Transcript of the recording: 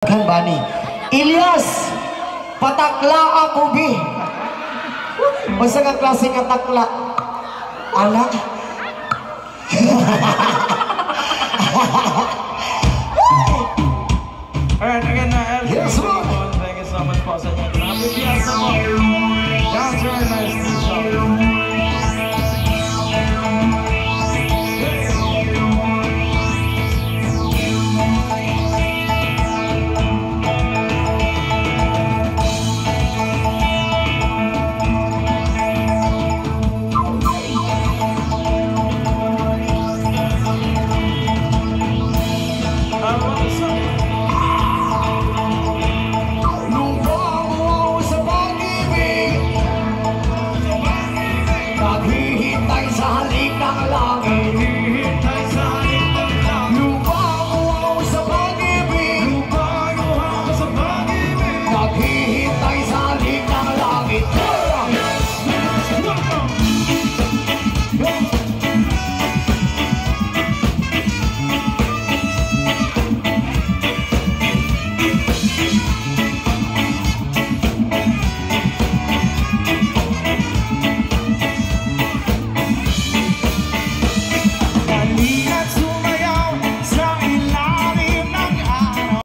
Kan Bani Ilyas patakla ako bi basta ka klase nga takla anak alright again yes, thank you so much po sa